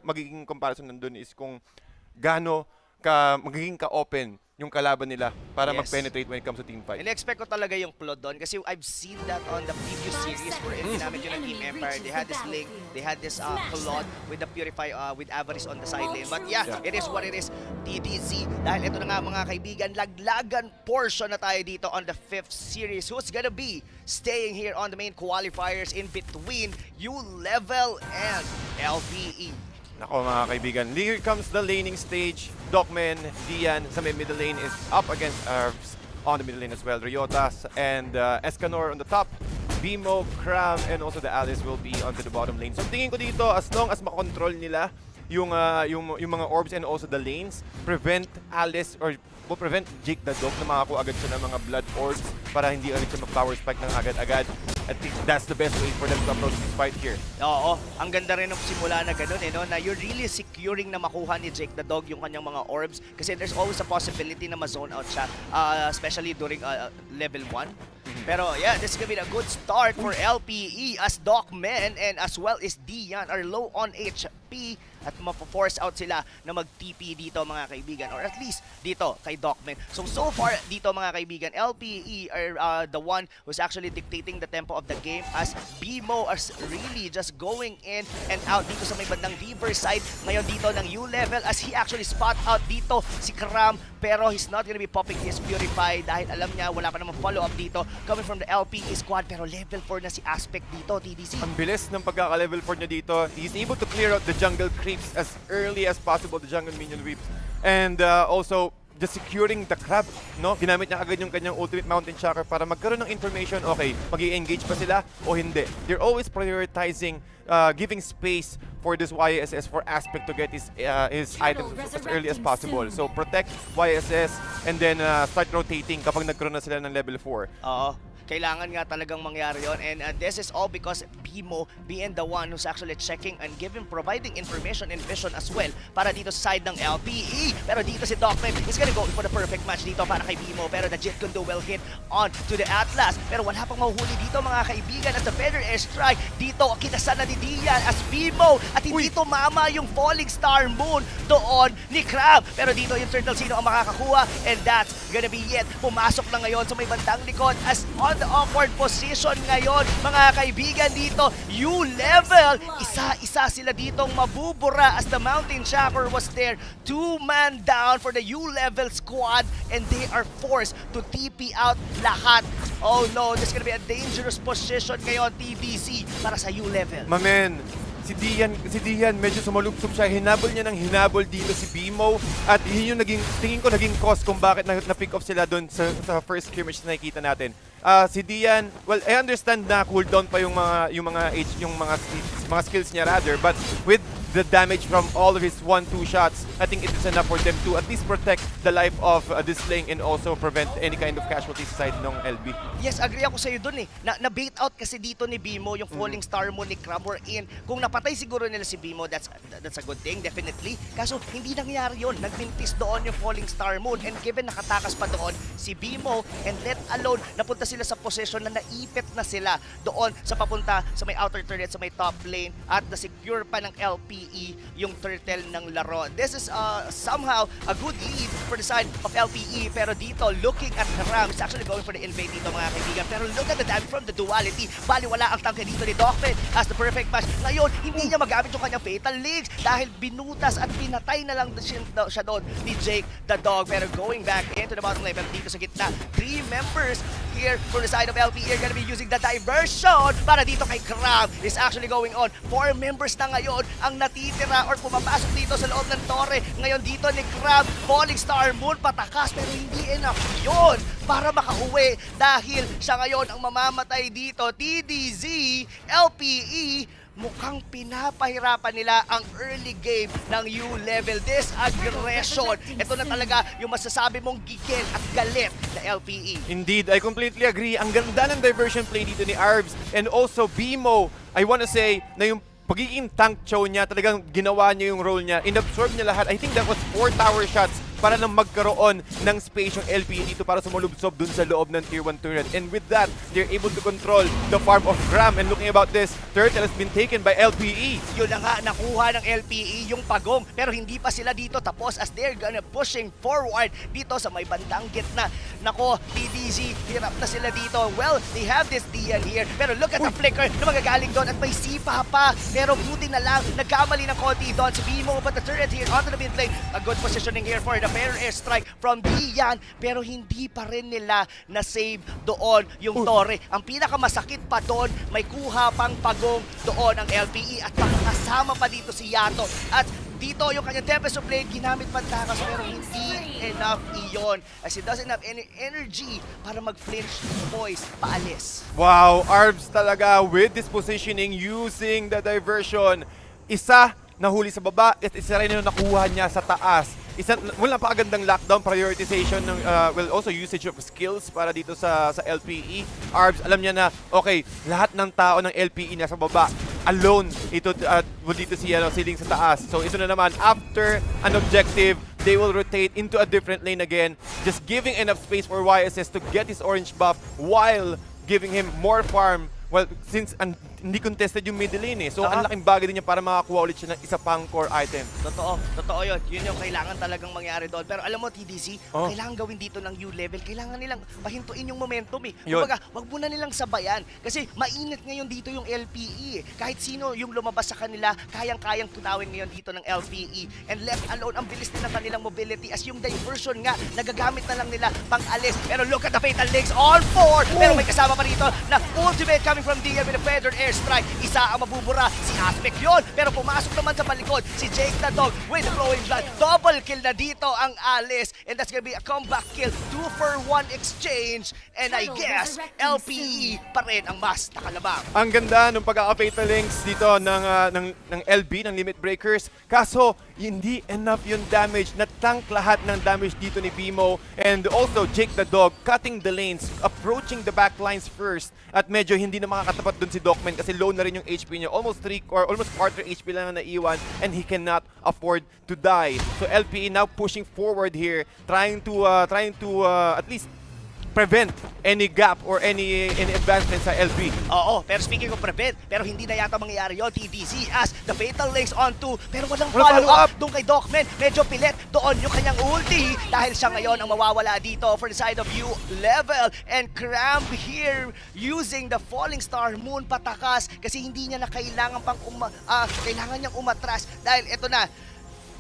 magiging comparison nandun is kung gaano magiging ka-open yung kalaban nila para mag-penetrate when it comes to team fight. In-expect ko talaga yung plot doon kasi I've seen that on the previous series where ginamit yun ng Team Empire. They had this link, they had this plot with the Purify, with Avarice on the side lane. But yeah, it is what it is. TDC, dahil ito na nga mga kaibigan, laglagan portion na tayo dito on the 5th series. Who's gonna be staying here on the main qualifiers in between Ulvl and LPE? Nako mga kaibigan, here comes the laning stage. Docman, Dian sa may middle lane is up against Arvs on the middle lane as well. Ryotas and Escanor on the top. Bimo, Cram, and also the Alice will be onto the bottom lane. So tingin ko dito, as long as makontrol nila yung mga orbs and also the lanes, prevent Alice or will prevent Jake the Dog na makakuha agad siya ng mga blood orbs para hindi agad siya mag-power spike ng agad-agad. I think that's the best way for them to approach this fight here. Oo, ang ganda rin ng simula na ganun no? Na you're really securing na makuha ni Jake the Dog yung kanyang mga orbs kasi there's always a possibility na ma-zone out siya, especially during level 1. Pero yeah, this is gonna be a good start for LPE as Docman and as well as Dian are low on HP at mapo-force out sila na mag-TP dito mga kaibigan, or at least dito kay Docman. So far dito mga kaibigan, LPE are the one who's actually dictating the tempo of the game as Bimo is really just going in and out dito sa may bandang river side ngayon dito ng Ulvl as he actually spot out dito si Cram, pero he's not gonna be popping his Purify dahil alam niya wala pa namang follow-up dito coming from the LPE squad, pero level 4 na si Aspect dito, TDC. Ang bilis ng pagkaka-level 4 niya dito. He's able to clear out the jungle creeps as early as possible, the jungle minion whips. And also, just securing the crab, no? Ginamit niya agad yung kanyang ultimate mountain chakra para magkaroon ng information, okay, mag-i-engage pa sila o hindi. They're always prioritizing giving space for this YSS for Aspect to get his items as early as possible. So protect YSS and then start rotating kapag nagkaroon na sila ng level 4. Oo. Kailangan nga talagang mangyari yon, and this is all because Bimo being the one who's actually checking and providing information and vision as well para dito sa side ng LPE. Pero dito si Docman is gonna go for the perfect match dito para kay Bimo, pero the Jet Kundo will hit on to the Atlas, pero wala pang mahuhuli dito mga kaibigan as the Feather Airstrike dito kinasan na ni Dian as Bimo at hindi tumama yung Falling Star Moon doon ni Crab, pero dito yung Turtle sino ang makakakuha, and that's gonna be it. Pumasok na ngayon sa may bandang likod as on the awkward position ngayon mga kaibigan dito Ulvl, isa-isa sila ditong mabubura as the Mountain Chakra was there. 2-man down for the Ulvl squad and they are forced to TP out lahat. Oh no, this is gonna be a dangerous position ngayon TBC para sa Ulvl. Mamen, si Dian medyo sumalubsob siya. Hinabol niya ng hinabol dito si Bimo at yun yung tingin ko naging cause kung bakit na-pick off sila doon sa first scrimmage na nakikita natin. Si Dian, well, I understand na cooldown pa yung mga skills niya rather, but with the damage from all of his 1-2 shots, I think it is enough for them to at least protect the life of this lane and also prevent any kind of casualties side ng LB. Yes, agree ako sa'yo dun eh. Na-bait out kasi dito ni Bimo yung Falling Star Moon ni Crab were in. Kung napatay siguro nila si Bimo, that's a good thing, definitely. Kaso hindi nangyari yun. Nagmintis doon yung Falling Star Moon, and given nakatakas pa doon si Bimo, and let alone napunta sila sa position na naipit na sila doon sa papunta sa may outer turret, sa may top lane, at na-secure pa ng LPE yung turtle ng laro. This is somehow a good lead for the side of LPE, pero dito looking at the Ram is actually going for the invade dito mga kaibigan, pero look at the damage from the duality. Bali wala ang tangke dito ni Docman as the perfect match. Ngayon hindi niya magamit yung kanyang fatal legs dahil binutas at pinatay na lang siya doon ni Jake the Dog, pero going back into the bottom lane, pero dito sa gitna 3 members here for the side of LPE are gonna be using the diversion para dito kay Crab is actually going on. 4 members na ngayon ang natitira or pumapasok dito sa loob ng torre. Ngayon dito ni Crab, Falling Star Moon patakas, pero hindi enough yun para makauwi dahil siya ngayon ang mamamatay dito. TDZ, LPE, mukhang pinapahirapan nila ang early game ng Ulvl. This aggression, ito na talaga yung masasabi mong gigil at galit na LPE. Indeed, I completely agree. Ang ganda ng diversion play dito ni Arbs and also Bimo. I wanna say na yung pagiging tank chow niya, talagang ginawa niya yung role niya. In-absorb niya lahat. I think that was 4 tower shots para nang magkaroon ng space yung LPE dito para sumulubsob dun sa loob ng Tier 1 turret. And with that, they're able to control the farm of Gram. And looking about this, turtle has been taken by LPE. Yun na nga, nakuha ng LPE yung pagong, pero hindi pa sila dito tapos as they're gonna pushing forward dito sa may bandang gitna. Nako, TDZ, hirap na sila dito. Well, they have this Dian here, pero look at the flicker na magagaling doon at may sipa pa. Pero buti na lang, nagkamali ng konti doon si Bimo, but the turret here onto the mid lane. A good positioning here for the fair airstrike from Dian, pero hindi pa rin nila na-save doon yung Torre. Ang pinakamasakit pa doon, may kuha pang pagong doon ang LPE at makakasama pa dito si Yato. At dito yung kanyang Tempest of Blade, ginamit man takas pero hindi enough iyon as he doesn't have any energy para mag-flinch boys paalis. Wow, Arbs talaga with this positioning using the diversion. Isa nahuli sa baba at isa rin yung nakuha niya sa taas. Isa, wala pa agandang lockdown prioritization ng well also usage of skills para dito sa LPE. Arbs alam niya na okay, lahat ng tao ng LPE nasa baba. Alone ito dito siling sa taas. So ito na naman after an objective, they will rotate into a different lane again, just giving enough space for YSS to get his orange buff while giving him more farm. Well, since hindi contested yung middle lane so ang laking bagay din niya para makakuha ulit siya ng isa pang core item. Totoo yun. Yun yung kailangan talagang mangyari doon. Pero alam mo, TDC, kailangan gawin dito ng U-level. Kailangan nilang pahintuin yung momentum Kumbaga, wag muna nilang sabayan. Kasi mainit ngayon dito yung LPE. Kahit sino yung lumabas sa kanila, kayang-kayang tunawin ngayon dito ng LPE. And left alone, ang bilis din ng kanilang mobility as yung diversion nga, nagagamit na lang nila pang alis. Pero look at the Fatal Links on 4! Pero may kasama pa rito na ultimate coming from Dian with a feathered airstrike. Isa ang mabubura, si Aspect yun. Pero pumasok naman sa palikod, si Jake the Dog with flowing blood. Double kill na dito ang Alice. And that's gonna be a comeback kill. 2-for-1 exchange. And I guess, LPE pa rin ang mas nakalabang. Ang ganda ng pagkaka-Fatal Links dito ng LB, ng Limit Breakers. Kaso, hindi enough yung damage. Natank lahat ng damage dito ni Bimo. And also, Jake the Dog cutting the lanes, approaching the backlines first. At medyo hindi na makakatapat dun si Docman kasi low na rin yung HP niya. Almost quarter HP lang na naiwan and he cannot afford to die. So LPE now pushing forward here, trying to at least prevent any gap or any advancement sa LB. Oo, pero speaking of prevent, pero hindi na yata mangyayari yun, TDC, as the Fatal Links on 2, pero walang follow-up doon kay Docman. Medyo pilit doon yung kanyang ulti dahil siya ngayon ang mawawala dito for the side of Ulvl. And Cramp here using the Falling Star Moon patakas kasi hindi niya na kailangan kailangan niyang umatras dahil ito na,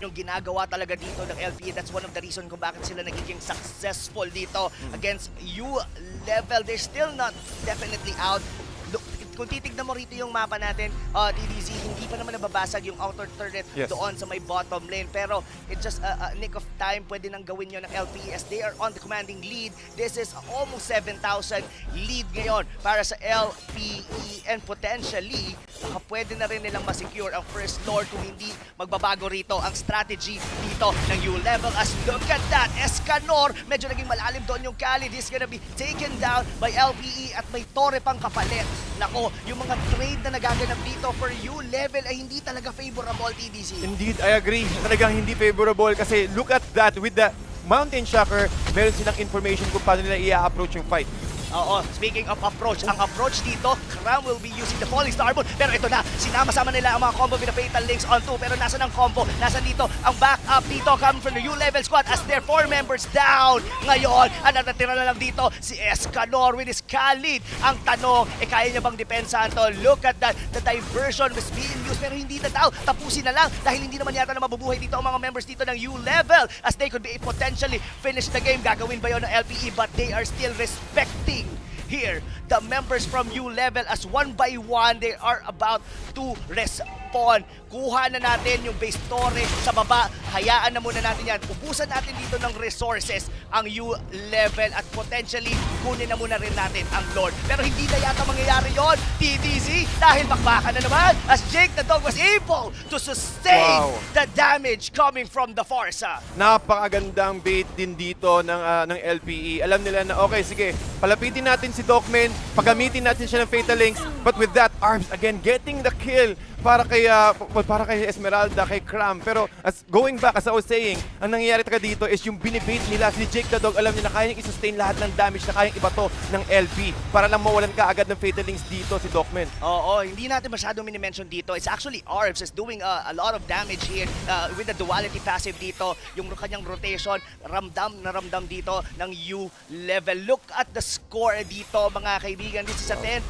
yung ginagawa talaga dito ng LPE. That's one of the reason kung bakit sila nagiging successful dito against Ulvl. They're still not definitely out. Look, kung titignan mo rito yung mapa natin, DDZ, hindi pa naman nababasag yung outer turret doon sa may bottom lane. Pero it's just a nick of time. Pwede nang gawin yun ng LPE as they are on the commanding lead. This is almost 7,000 lead ngayon para sa LPE. And potentially, pwede na rin nilang masecure ang first lord kung hindi magbabago rito ang strategy dito ng Ulvl. As look at that, Escanor, medyo naging malalim doon yung Khalid. He's gonna be taken down by LPE at may Torre pang kapalit. Nako, yung mga trade na nagaganap dito for Ulvl ay hindi talaga favorable, TDC. Indeed, I agree. Talagang hindi favorable kasi look at that with the Mountain Shocker, meron silang information kung paano nila i-approach yung fight. Oo, speaking of approach, ang approach dito, Cram will be using the Falling Star Moon. Pero ito na, sinama-sama nila ang mga combo with the Fatal Links on 2. Pero nasa ng combo, nasa dito, ang backup dito coming from the Ulvl squad as their 4 members down. Ngayon, ang natitira na lang dito, si Escanor with his Khalid. Ang tanong, kaya niya bang depensahan to? Look at that, the diversion was being used. Pero hindi na daw, tapusin na lang. Dahil hindi naman yata na mabubuhay dito ang mga members dito ng Ulvl as they could be potentially finish the game. Gagawin ba yun ng LPE? But they are still respecting here the members from Ulvl as one by one they are about to respawn. Kuha na natin yung base torre sa baba. Hayaan na muna natin yan. Ubusan natin dito ng resources ang Ulvl at potentially kunin na muna rin natin ang Lord. Pero hindi na yata mangyayari yon, TDZ, dahil bakbakan na naman as Jake the Dog was able to sustain the damage coming from the Forza. Napakagandang bait din dito ng LPE. Alam nila na okay, sige, palapitin natin si Docman, pagamitin natin siya ng Fatal Links, but with that, Arms again getting the kill para kay Tol, para kay Esmeralda, kay Cram. Pero going back, as I was saying, ang nangyayari talaga dito is yung binibait nila si Jake the Dog. Alam niya na kayang i-sustain lahat ng damage na kayang ibato ng LP para lang mawalan ka agad ng Fatal Links dito si Docman. Oo, hindi natin masyadong mini-mention dito. It's actually Arbs is doing a lot of damage here with the duality passive dito. Yung kanyang rotation, ramdam na ramdam dito ng U level. Look at the score dito, mga kaibigan. This is a 10,000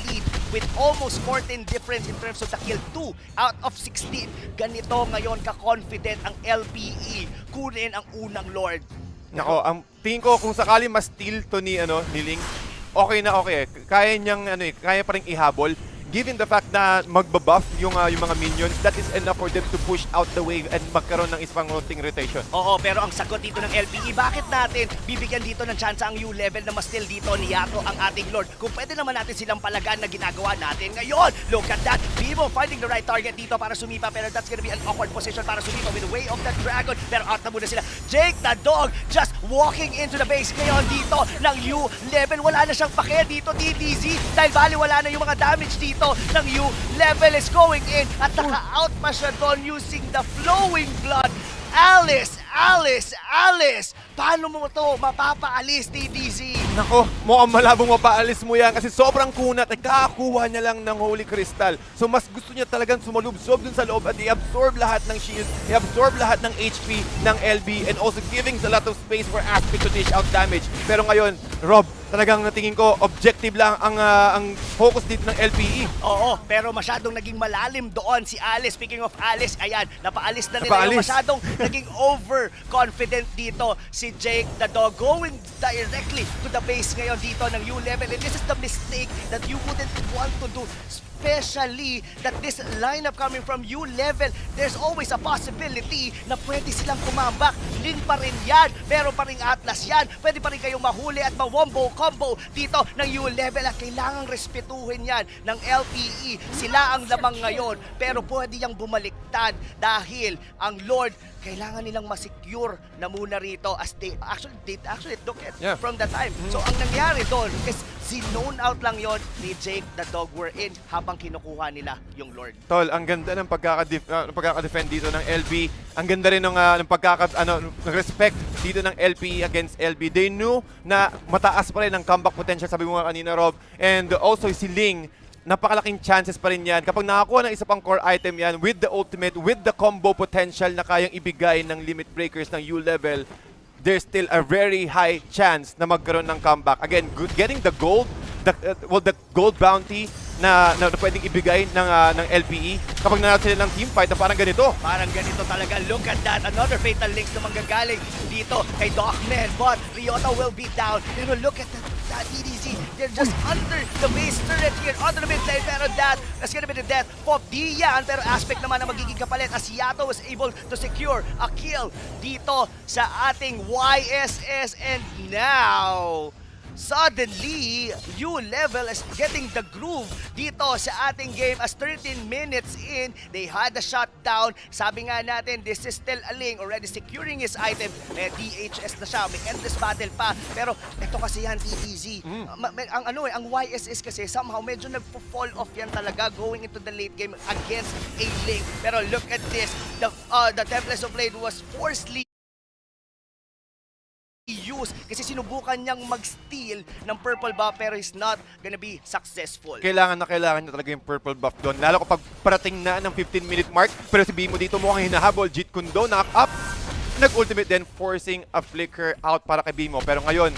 lead with almost 14 difference in terms of the kill. 2 out of 16. Ganito ngayon ka-confident ang LPE kunin ang unang Lord. Nako, ang tingin ko kung sakali ma-steal to ni Ling, okay na okay. Kaya niyang kaya pa ring ihabol. Given the fact na magbabuff yung mga minions, that is enough for them to push out the wave and magkaroon ng isang routing rotation. Oo, pero ang sagot dito ng LPE, bakit natin bibigyan dito ng chance ang U level na ma-steal dito ni Yato ang ating Lord? Kung pwede naman natin silang palagan na ginagawa natin ngayon. Look at that. Bimo finding the right target dito para sumipa, pero that's gonna be an awkward position para sumipa with the way of the dragon. Pero out na muna sila. Jake the Dog just walking into the base ngayon dito ng U level. Wala na siyang pake dito, TDZ, dahil bali wala na yung mga damage dito ng U level is going in at naka-out pa siya doon using the flowing blood. Alice! Paano mo to mapapaalis, TDZ? Nako, mukhang malabong mapaalis mo yan kasi sobrang kunat at kakakuha niya lang ng Holy Crystal. So mas gusto niya talagang sumalubsob dun sa loob at i-absorb lahat ng shield, i-absorb lahat ng HP ng LB and also giving a lot of space for Aspect to dish out damage. Pero ngayon, Rob, talagang natingin ko objective lang ang focus dito ng LPE. Oo, pero masyadong naging malalim doon si Alice. Speaking of Alice, ayan, napaalis na nila yung masyadong naging overconfident dito si Jake the Dog going directly to the base ngayon dito ng U level. And this is the mistake that you wouldn't want to do. Especially that this lineup coming from U level, there's always a possibility na pwede silang kumambak. Lin pa rin yan, meron pa rin Atlas yan, pwede pa rin kayong mahuli at ma-wombo combo dito ng U level at kailangang respetuhin yan ng LPE. Sila ang lamang ngayon, pero pwede yang bumaliktad dahil ang Lord kailangan nilang ma-secure na muna rito as they actually took it from the time. So ang nangyari doon is zone out lang yon ni Jake the Dog were in habang kinukuha nila yung Lord. Tol, ang ganda ng pagkaka-defend dito ng LB. Ang ganda rin ng respect dito ng LP against LB. They knew na mataas pa rin ang comeback potential, sabi mo nga kanina, Rob. And also si Ling, napakalaking chances pa rin yan. Kapag nakakuha ng isa pang core item yan, with the ultimate, with the combo potential na kayang ibigay ng limit breakers ng U level, there's still a very high chance na magkaroon ng comeback. Again, getting the gold, the gold bounty na pwedeng ibigay ng LPE kapag nanalo sila ng teamfight na parang ganito. Parang ganito talaga. Look at that. Another Fatal Links na manggagaling dito kay Docman. But Ryota will be down. Pero look at that EDC. They're just under the base turret here. Under the mid lane. Pero that's gonna be the death of Dian. Pero Aspect naman na magiging kapalit as Yato was able to secure a kill dito sa ating YSS. And now, suddenly, U level is getting the groove dito sa ating game as 13 minutes in, they had a shutdown. Sabi nga natin, this is still a Ling already securing his item. May DHS na siya, may endless battle pa. Pero ito kasi yan, TDZ. Ang YSS kasi somehow medyo nagpo-fall off yan talaga going into the late game against a Ling. Pero look at this, the Tempest of Blade was forcefully use kasi sinubukan niyang mag-steal ng purple buff pero he's not gonna be successful. Kailangan niya talaga yung purple buff doon. Lalo kapag parating na ng 15-minute mark, pero si Bimo dito mukhang hinahabol. Jeet Kundo, knock up, nag-ultimate then forcing a flicker out para kay Bimo. Pero ngayon,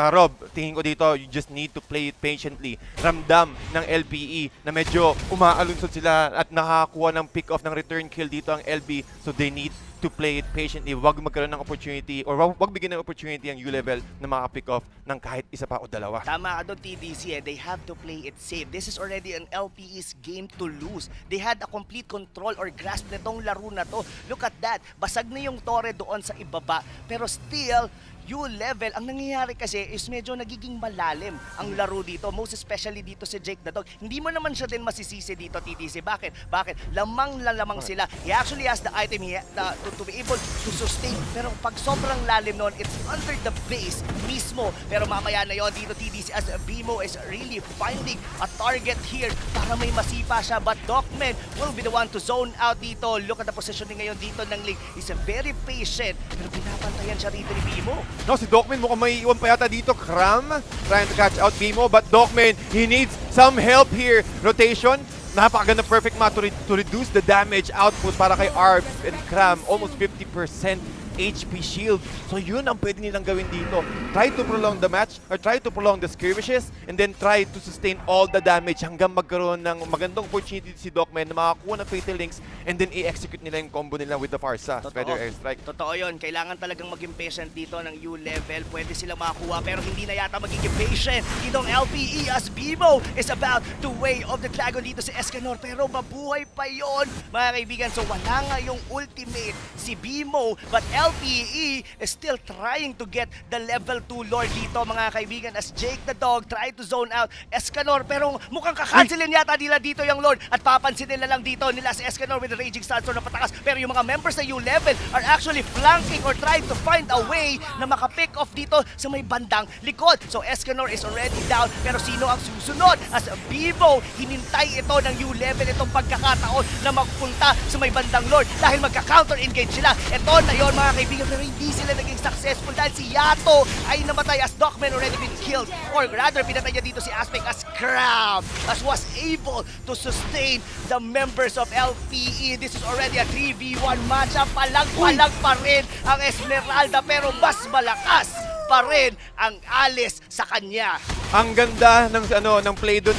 Rob, tingin ko dito, you just need to play it patiently. Ramdam ng LPE na medyo umaalunsod sila at nakakuha ng pick-off ng return kill dito ang LB. So they need to play it patiently. Wag magkaroon ng opportunity or wag bigyan ng opportunity ang U-level na maka-pick off ng kahit isa pa o dalawa. Tama ka doon, TDC. They have to play it safe. This is already an LPE's game to lose. They had a complete control or grasp nitong laro na to. Look at that. Basag na yung Torre doon sa ibaba. Pero still, Ulvl, ang nangyayari kasi is medyo nagiging malalim ang laro dito, most especially dito si Jake the Dog. Hindi mo naman siya din masisisi dito, TTC. Bakit? Lamang sila. He actually has the item to be able to sustain. Pero pag sobrang lalim noon, it's under the base mismo. Pero mamaya na yon dito, TTC, as BMO is really finding a target here para may masipa siya. But Docman will be the one to zone out dito. Look at the positioning ngayon dito ng Ling. He's very patient. Pero pinapantayan siya rito ni BMO. No, si Docman mukhang may iwan pa yata dito. Cram trying to catch out BMO, but Docman, he needs some help here. Rotation, napakaganda, perfect match to reduce the damage output para kay Arb and Cram. Almost 50% HP shield. So yun ang pwede nilang gawin dito. Try to prolong the match or try to prolong the skirmishes and then try to sustain all the damage hanggang magkaroon ng magandang opportunity si Docman na makakuha ng Fatal Links and then i-execute nila yung combo nila with the Farsa. Feather Airstrike. Totoo yun. Kailangan talagang maging patient dito ng Ulvl. Pwede silang makakuha pero hindi na yata magiging patient. Itong LPE as BMO is about to way of the dragon dito si Escanor pero mabuhay pa yon mga kaibigan. So wala nga yung ultimate si BMO but LPE is still trying to get the level 2 Lord dito mga kaibigan as Jake the Dog try to zone out Escanor pero mukhang kakansilin yata nila dito yung Lord at papansin nila lang dito nila si Escanor with the Raging Sandstorm na patakas pero yung mga members na Ulvl are actually flanking or trying to find a way na makapick off dito sa may bandang likod. So Escanor is already down pero sino ang susunod as BMO hinintay ito ng Ulvl itong pagkakataon na magpunta sa may bandang Lord dahil magka-counter engage sila. Ito na yon mga kaibigan pero hindi sila naging successful dahil si Yato ay namatay as Docman already been killed or rather pinatay niya dito si Aspect as Crab as was able to sustain the members of LPE. This is already a 3v1 matchup. Palag pa rin ang Esmeralda pero mas malakas pa rin ang Alice sa kanya. Ang ganda ng play doon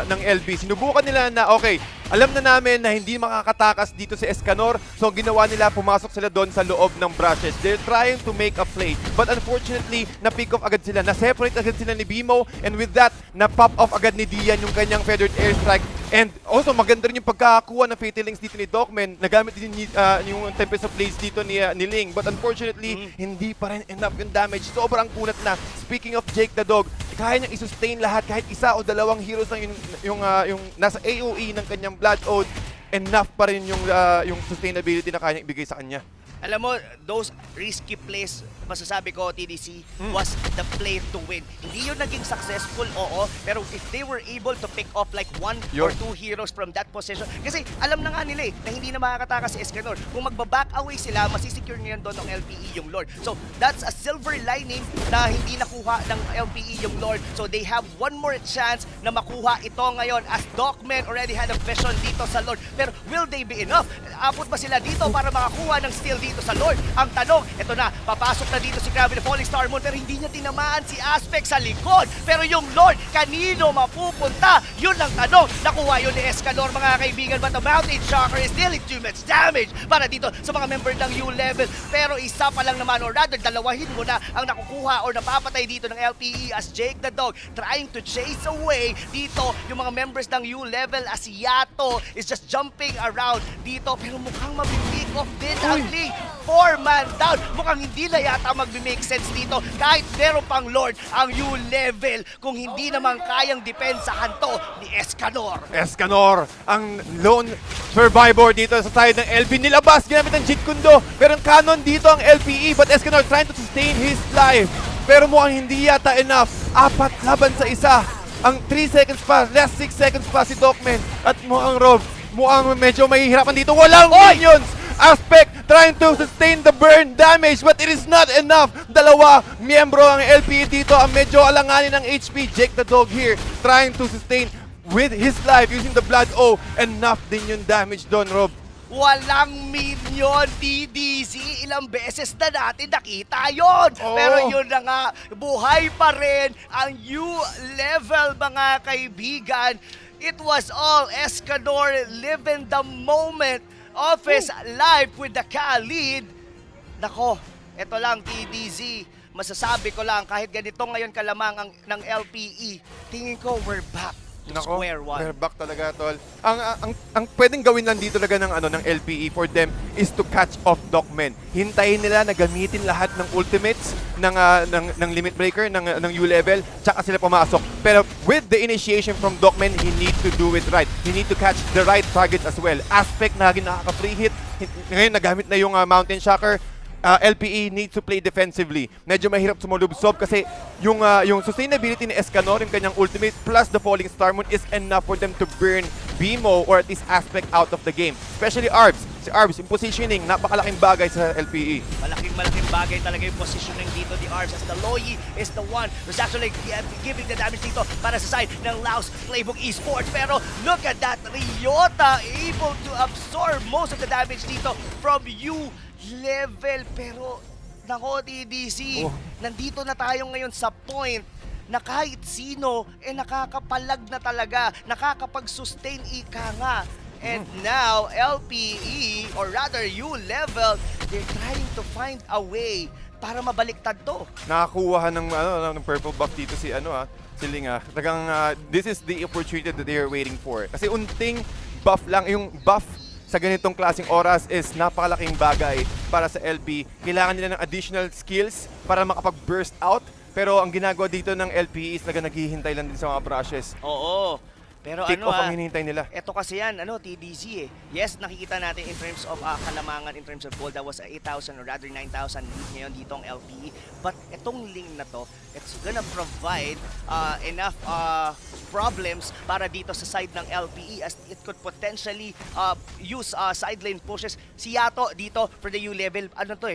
ng LB. Sinubukan nila na okay, alam na namin na hindi makakatakas dito si Escanor. So ginawa nila, pumasok sila doon sa loob ng brushes. They're trying to make a play. But unfortunately, na-pick off agad sila. Na-separate agad sila ni BMO. And with that, na-pop off agad ni Dian yung kanyang feathered airstrike. And also, maganda rin yung pagkakakuha ng Fatal Links dito ni Docman. Nagamit din yung Tempest of Blades dito ni Ling. But unfortunately, hindi pa rin enough yung damage. Sobrang kunat na. Speaking of Jake the Dog, kaya niyang i-sustain lahat kahit isa o dalawang heroes lang yung nasa AOE ng kanyang Blood Oath, enough pa rin yung sustainability na kaya niyang ibigay sa kanya. Alam mo, those risky plays, masasabi ko, TDC, was the play to win. Hindi yun naging successful, oo, pero if they were able to pick off like 1 or 2 heroes from that position, kasi alam na nga nila na hindi na makakatakas si Escanor. Kung magbaback away sila, masisecure niyan doon ng LPE yung Lord. So, that's a silver lining na hindi nakuha ng LPE yung Lord. So, they have one more chance na makuha ito ngayon as Docman already had a vision dito sa Lord. Pero will they be enough? Abot ba sila dito para makakuha ng steal dito sa Lord? Ang tanong, ito na, papasok na dito si Crab with the Falling Star Moon pero hindi niya tinamaan si Aspect sa likod. Pero yung Lord, kanino mapupunta? Yun ang tanong. Nakuha yun ni Escanor mga kaibigan but the Mountain Shocker is dealing too much damage para dito sa mga member ng Ulvl. Pero isa pa lang naman or rather dalawahin mo na ang nakukuha or napapatay dito ng LPE as Jake the Dog trying to chase away dito yung mga members ng Ulvl as Yato is just jumping around dito pero mukhang mabipick off din ang Ling. 4-man down. Mukhang hindi na yata mag-make sense dito kahit meron pang Lord ang Ulvl kung hindi naman kayang depensahan to ni Escanor. Escanor, ang lone survivor dito sa side ng LP. Nilabas, ginamit ang Jeet Kundo. Pero ang canon dito ang LPE but Escanor trying to sustain his life. Pero mukhang hindi yata enough. 4 laban sa isa. Ang 3 seconds pa, last 6 seconds pa si Docman. At mukhang medyo mahihirapan dito. Walang minions! Aspect trying to sustain the burn damage but it is not enough. Dalawa miyembro ang LPE dito ang medyo alanganin ng HP. Jake the Dog here trying to sustain with his life using the Blood O. Enough din yung damage doon, Rob. Walang minion, TDC. Ilang beses na natin nakita yun. Pero yun na nga, buhay pa rin ang Ulvl mga kaibigan. It was all Escanor living the moment of his life with the Khalid. Nako, ito lang TDZ. Masasabi ko lang kahit ganito ngayon kalamang ng LPE, tingin ko we're back to Nako, square one. we're back talaga, tol. Ang pwedeng gawin lang dito talaga ng LPE for them is to catch off Dogmen. Hintayin nila na gamitin lahat ng ultimates ng limit breaker ng U-level, tsaka sila pumasok. Pero with the initiation from Dogmen, he need to do it right. He need to catch the right targets as well. Aspect na nakaka-free hit. Ngayon nagamit na yung Mountain Shocker. LPE needs to play defensively. Medyo mahirap sumulubsob kasi yung sustainability ni Escanor, yung kanyang ultimate plus the Falling Star Moon is enough for them to burn BMO or at least Aspect out of the game. Especially Arbs. Si Arbs, yung positioning, napakalaking bagay sa LPE. Malaking bagay talaga yung positioning dito ni Arbs as the Loyi is the one who's actually giving the damage dito para sa side ng LAUS Playbook Esports. Pero look at that, Ryota able to absorb most of the damage dito from U-level. Pero nako, TDC, nandito na tayo ngayon sa point na kahit sino nakakapalag na talaga, nakakapag-sustain ika nga. And now, LPE, or rather U-level, they're trying to find a way para mabaliktad to. Nakakuha ng purple buff dito si Ling. Talagang this is the opportunity that they are waiting for. Kasi unting buff lang, yung buff sa ganitong klaseng oras is napakalaking bagay para sa LP. Kailangan nila ng additional skills para makapag-burst out. Pero ang ginagawa dito ng LP is naghihintay lang din sa mga brushes. Oo. Pero Take off ang hinihintay nila. Ito kasi yan, TDZ eh. Yes, nakikita natin in terms of kalamangan, in terms of gold, that was 8,000 or rather 9,000 lead ngayon dito ang LPE. But itong link na to, it's gonna provide enough problems para dito sa side ng LPE as it could potentially use side lane pushes. Si Yato dito for the U level,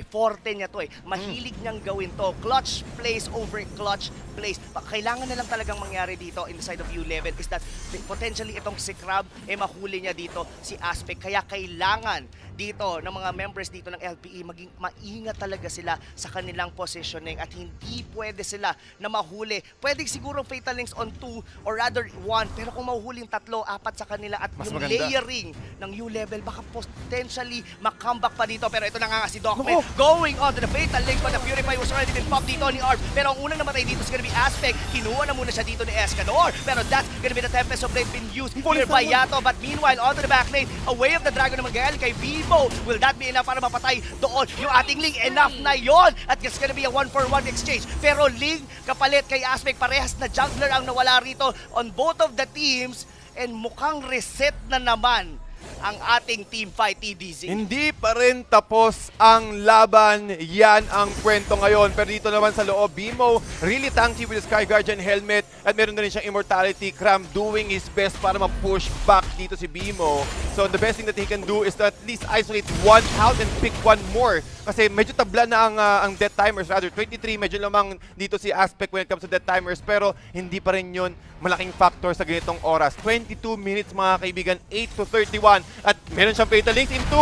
forte niya to eh. Mahilig niyang gawin to. Clutch plays over clutch plays. Kailangan na lang talagang mangyari dito in the side of U level is that potentially itong si Crab mahuli niya dito si Aspect. Kaya kailangan dito ng mga members dito ng LPE maging maingat talaga sila sa kanilang positioning at hindi pwede sila na mahuli. Pwede siguro Fatal Links on 2 or rather 1, pero kung mahuhuling 3, 4 sa kanila at mas yung maganda. layering ng U-level baka potentially makomeback pa dito. Pero ito na nga si Dogman going on to the Fatal Links, but the Purify was already been popped dito ni Arb. Pero ang unang namatay dito is gonna be Aspect. Kinuha na muna siya dito ni Escanor, pero that's gonna be the Tempest of Blade been used here by Yato. But meanwhile, onto the back lane, a Way of the Dragon na magagal kay Vivo. Will that be enough para mapatay doon yung ating Ling? Enough na yon. At it's gonna be a 1-for-1 exchange. Pero Ling, kapalit kay Aspect, parehas na jungler ang nawala rito on both of the teams. And mukhang reset na naman ang ating team fight, TDZ. Hindi pa rin tapos ang laban. Yan ang kwento ngayon. Pero dito naman sa loob, BMO really tanky with the Sky Guardian helmet at meron na rin siyang immortality. Cram doing his best para ma-push back dito si BMO. So the best thing that he can do is to at least isolate one out and pick one more. Kasi medyo tabla na ang death timers. Rather, 23, medyo lamang dito si Aspect when it comes to death timers. Pero hindi pa rin yun malaking factor sa ganitong oras. 22 minutes mga kaibigan, 8 to 31. At meron siyang Fatal Links into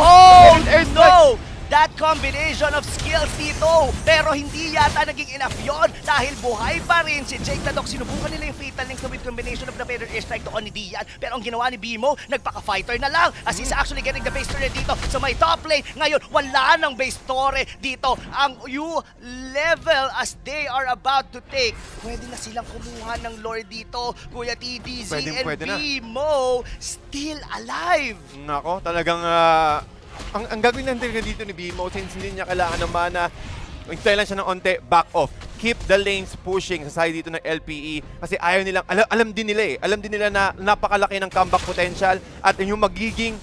no! That combination of skills dito, pero hindi yata naging enough yon dahil buhay pa rin si Jake Tadok. Sinubukan nila yung Fatal Links with combination of the better airstrike doon ni Dian, pero ang ginawa ni Bimo, nagpaka-fighter na lang as he's actually getting the base turret dito. So may top lane, ngayon wala ng base torre dito ang U-level as they are about to take. Pwede na silang kumuha ng lore dito, Kuya TDZ, pwede and Bimo still alive. Nako, talagang ang gagawin lang talaga dito ni BMO, since hindi niya kailangan ng mana, hintay lang siya ng onte, back off. Keep the lanes pushing sa side dito ng LPE kasi ayaw nilang, alam din nila na napakalaki ng comeback potential at yung magiging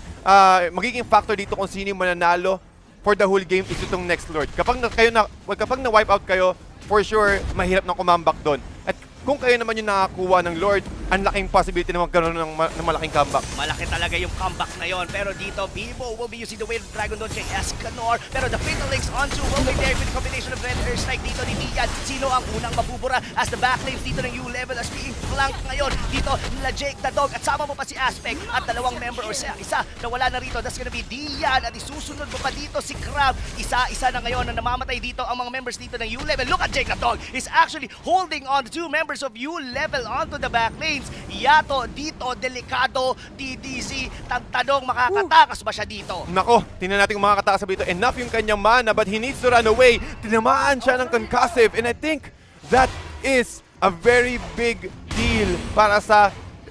factor dito kung sino yung mananalo for the whole game is itong next Lord. Kapag na-wipe out kayo, for sure, mahirap ng kumambak doon. At kung kayo naman yung nakakuha ng Lord, ang laking possibility na magkaroon ng malaking comeback. Malaki talaga yung comeback na yon. Pero dito, Bimo will be using the Way of the Dragon doon kay Escanor. Pero the Fatal Links onto will be there with the combination of Red Airstrike dito ni Dian. Sino ang unang mabubura as the backlanes dito ng U-level as being flanked ngayon. Dito, nila Jake the Dog at sama mo pa si Aspect at dalawang member or isa na wala na rito. That's gonna be Dian at isusunod mo pa dito si Crab. Isa-isa na ngayon na namamatay dito ang mga members dito ng U-level. Look at Jake the Dog. He's actually holding on the two members of U-level onto the backlanes. Yato dito, delikado, TDZ, tanong makakatakas ba siya dito? Nako, tingnan natin kung makakatakas ba dito. Enough yung kanyang mana but he needs to run away. Tinamaan siya ng concussive and I think that is a very big deal para sa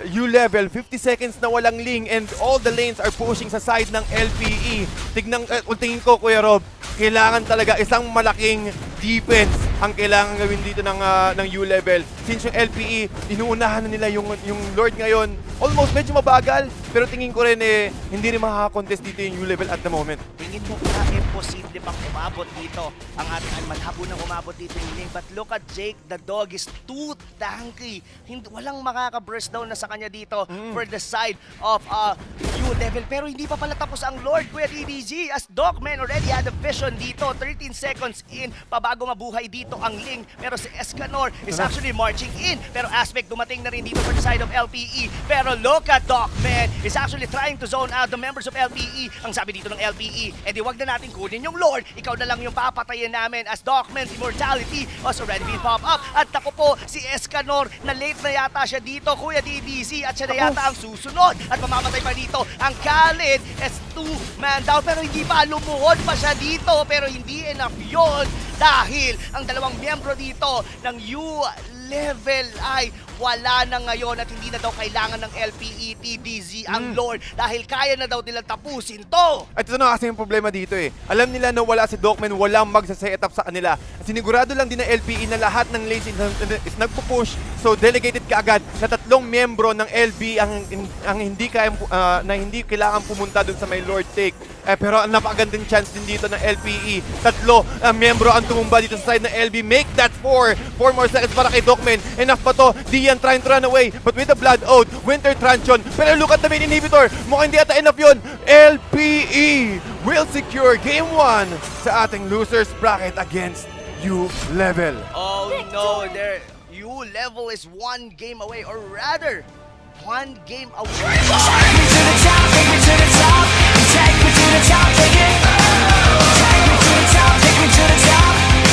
U-level, 50 seconds na walang ling and all the lanes are pushing sa side ng LPE. Tingin ko, Kuya Rob, kailangan talaga isang malaking defense ang kailangan gawin dito ng U-level. Since yung LPE, inuunahan na nila yung Lord ngayon. Almost medyo mabagal, pero tingin ko rin hindi rin makaka-contest dito yung U-level at the moment. Tingin mo kaya imposible bang umabot dito ang ating malabo nang umabot dito yung lane. But look at Jake, the dog is too tanky. Walang makaka-burst down na sa kanya dito for the side of U-level. Pero hindi pa pala tapos ang Lord, Kuya DDG, as Dogman already had a vision dito. 13 seconds in, pabago mabuhay dito ang Ling. Pero si Escanor is actually marching in. Pero Aspect dumating na rin dito for the side of LPE. Pero look at Dogman is actually trying to zone out the members of LPE. Ang sabi dito ng LPE, edi wag na natin kunin yung Lord. Ikaw na lang yung papatayin namin as Dogman's immortality was already been pop up. At ako po, si Escanor, na late na yata siya dito, Kuya DDC, at siya na yata ang susunod. At mamamatay pa dito ang Khalid is 2-man down. Pero hindi pa, lumuhod pa siya dito. Pero hindi enough yun dahil ang dalawang miyembro dito ng U-level ay wala na ngayon at hindi na daw kailangan ng LPE TDZ ang Lord dahil kaya na daw nilang tapusin to. At ito na kasi yung problema dito Alam nila na wala si Dogman, walang magsa-set up sa kanila. Sinigurado lang din ng LPE na lahat ng lanes is nagpo-push. So delegated kaagad na 3 miyembro ng LB ang hindi hindi kailangan pumunta dun sa may Lord take. Pero ang napakagandang chance din dito ng LPE. 3 miyembro ang tumumba dito sa side ng LB. Make that 4 more seconds para kay Dogman. Enough pa to. Dian trying to run away, but with the Blood Oath, Winter Truncheon. Pero look at the main inhibitor. Mukhang hindi ata enough yun. LPE will secure Game 1 sa ating losers bracket against U-level. Oh no, U-level is 1 game away, or rather, 1 game away.